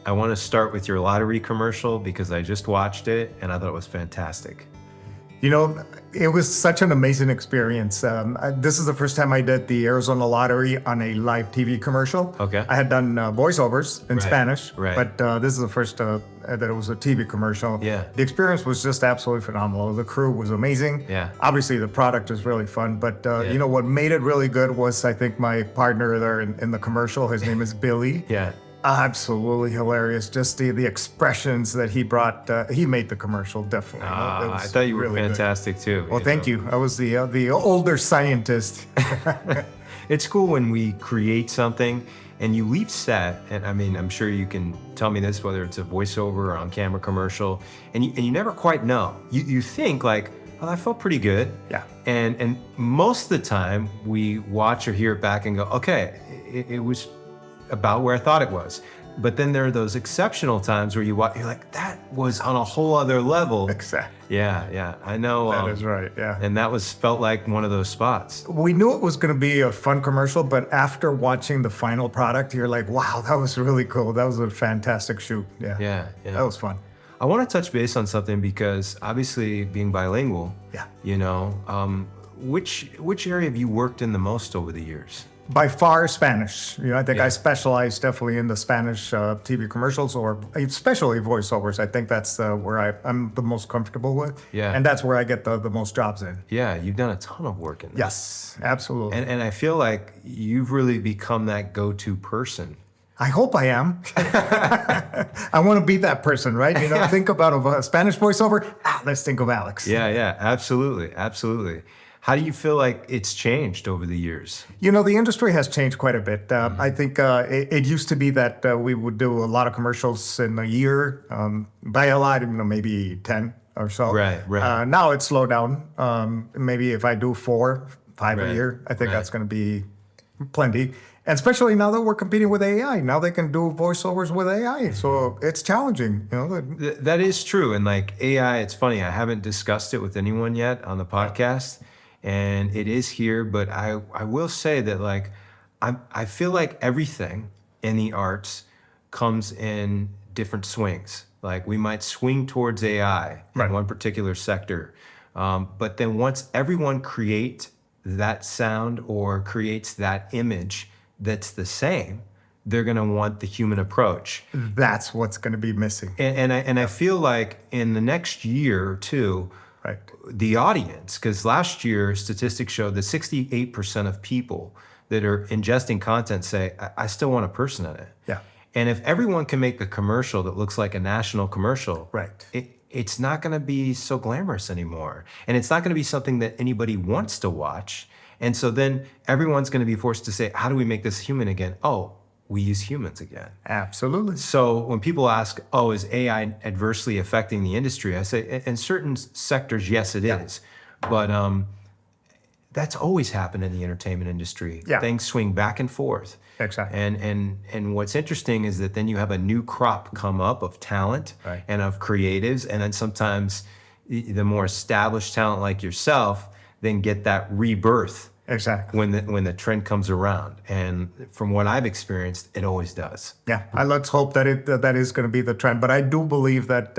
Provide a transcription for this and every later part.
I want to start with your lottery commercial because I just watched it and I thought it was fantastic. You know, it was such an amazing experience. This is the first time I did the Arizona Lottery on a live TV commercial. Okay. I had done voiceovers in Spanish, right. but this is the first that it was a TV commercial. Yeah. The experience was just absolutely phenomenal. The crew was amazing. Yeah. Obviously, the product is really fun, but you know what made it really good was, I think, my partner there in the commercial. His name is Billy. Yeah. Absolutely hilarious. Just the expressions that he brought. He made the commercial, definitely. I thought you were really fantastic too. Well, thank you. I was the older scientist. It's cool when we create something and you leave set, and I mean, I'm sure you can tell me this, whether it's a voiceover or on-camera commercial, and you never quite know. You think like, oh, I felt pretty good. Yeah. And most of the time, we watch or hear it back and go, okay, it was about where I thought it was. But then there are those exceptional times where you're like, that was on a whole other level. Exactly. Yeah, I know. That is right, yeah. And that felt like one of those spots. We knew it was going to be a fun commercial, but after watching the final product, you're like, wow, that was really cool. That was a fantastic shoot. Yeah. That was fun. I want to touch base on something because obviously being bilingual, which area have you worked in the most over the years? By far, Spanish. You know, I think I specialize definitely in the Spanish TV commercials, or especially voiceovers. I think that's where I'm the most comfortable with. Yeah. And that's where I get the most jobs in. Yeah, you've done a ton of work in that. Yes, absolutely. And I feel like you've really become that go-to person. I hope I am. I want to be that person, right? You know, think about a Spanish voiceover. Let's think of Alex. Yeah, absolutely. How do you feel like it's changed over the years? You know, the industry has changed quite a bit. I think it used to be that we would do a lot of commercials in a year. By a lot, maybe 10 or so. Right. Now it's slowed down. Maybe if I do 4, 5 a year, I think that's going to be plenty. And especially now that we're competing with AI. Now they can do voiceovers with AI. So it's challenging. You know, that is true. And like AI, it's funny. I haven't discussed it with anyone yet on the podcast. And it is here, but I will say that like I feel like everything in the arts comes in different swings. Like we might swing towards AI in one particular sector, but then once everyone creates that sound or creates that image that's the same, they're going to want the human approach. That's what's going to be missing. And I feel like in the next year or two, the audience, because last year statistics showed that 68% of people that are ingesting content say, I still want a person in it. Yeah. And if everyone can make a commercial that looks like a national commercial, it's not going to be so glamorous anymore. And it's not going to be something that anybody wants to watch. And so then everyone's going to be forced to say, how do we make this human again? Oh, we use humans again. Absolutely. So when people ask, oh, is AI adversely affecting the industry? I say, in certain sectors, yes, it is. But that's always happened in the entertainment industry. Yeah. Things swing back and forth. Exactly. And what's interesting is that then you have a new crop come up of talent and of creatives. And then sometimes the more established talent like yourself then get that rebirth. Exactly. When the trend comes around, and from what I've experienced, it always does. Yeah, let's hope that that is going to be the trend. But I do believe that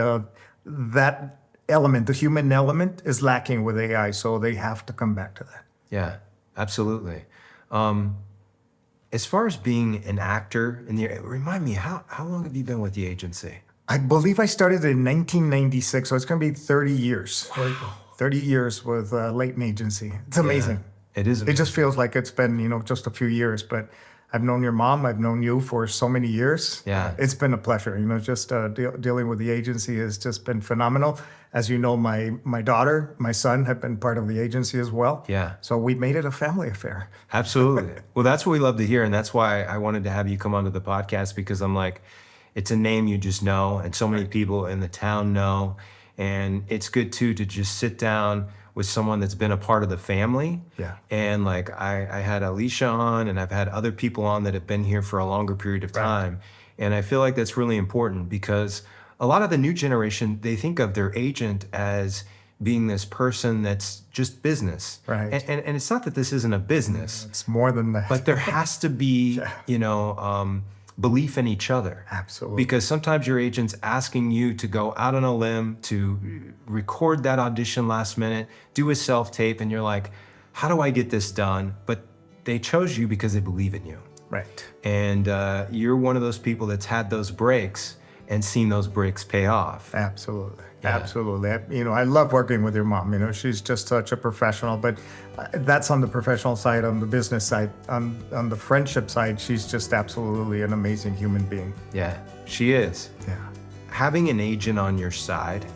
that element, the human element, is lacking with AI, so they have to come back to that. Yeah, absolutely. As far as being an actor, remind me, how long have you been with the agency? I believe I started in 1996, so it's going to be 30 years. Wow. 30 years with Leighton Agency. It's amazing. Yeah. It is amazing. It just feels like it's been, just a few years, but I've known your mom, I've known you for so many years. Yeah. It's been a pleasure. Just dealing with the agency has just been phenomenal. As you know, my daughter, my son have been part of the agency as well. Yeah. So we made it a family affair. Absolutely. Well, that's what we love to hear. And that's why I wanted to have you come onto the podcast, because I'm like, it's a name you just know, and so many people in the town know. And it's good too to just sit down with someone that's been a part of the family. Yeah. And like I had Alicia on, and I've had other people on that have been here for a longer period of time. And I feel like that's really important, because a lot of the new generation, they think of their agent as being this person that's just business. Right. And it's not that this isn't a business. It's more than that. But there has to be, belief in each other. Absolutely. Because sometimes your agent's asking you to go out on a limb to record that audition last minute, do a self-tape, and you're like, how do I get this done? But they chose you because they believe in you. Right. And you're one of those people that's had those breaks and seen those breaks pay off. Absolutely. Yeah. Absolutely. I love working with your mom. She's just such a professional, but that's on the professional side. On the business side, on the friendship side, she's just absolutely an amazing human being. Yeah, she is. Yeah. Having an agent on your side,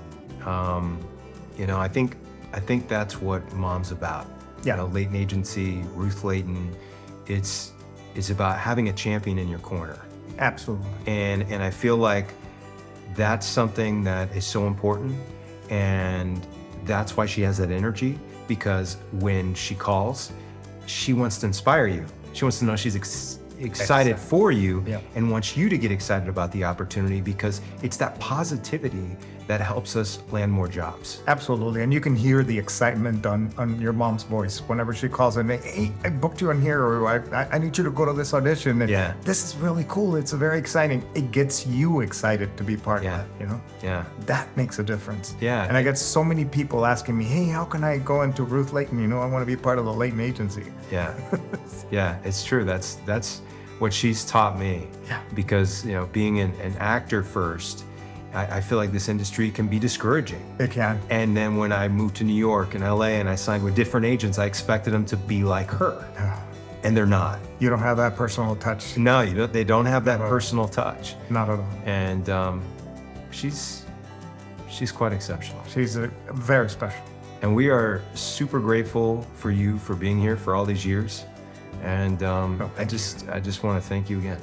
I think that's what mom's about. Yeah. Leighton Agency, Ruth Leighton, it's about having a champion in your corner. Absolutely. And I feel like that's something that is so important, and that's why she has that energy, because when she calls, she wants to inspire you. She wants to know she's excited for you, Yeah. and wants you to get excited about the opportunity, because it's that positivity that helps us land more jobs. Absolutely. And you can hear the excitement on your mom's voice whenever she calls in, hey, I booked you on here, or I need you to go to this audition. And Yeah. this is really cool. It's very exciting. It gets you excited to be part Yeah. of it, Yeah. That makes a difference. Yeah. And I get so many people asking me, hey, how can I go into Ruth Leighton? I want to be part of the Leighton Agency. Yeah. Yeah, it's true. That's what she's taught me. Yeah. Because, being an actor first, I feel like this industry can be discouraging. It can. And then when I moved to New York and LA and I signed with different agents, I expected them to be like her. And they're not. You don't have that personal touch. No, they don't have that No. personal touch. Not at all. And she's quite exceptional. She's very special. And we are super grateful for you for being here for all these years. And I just want to thank you again.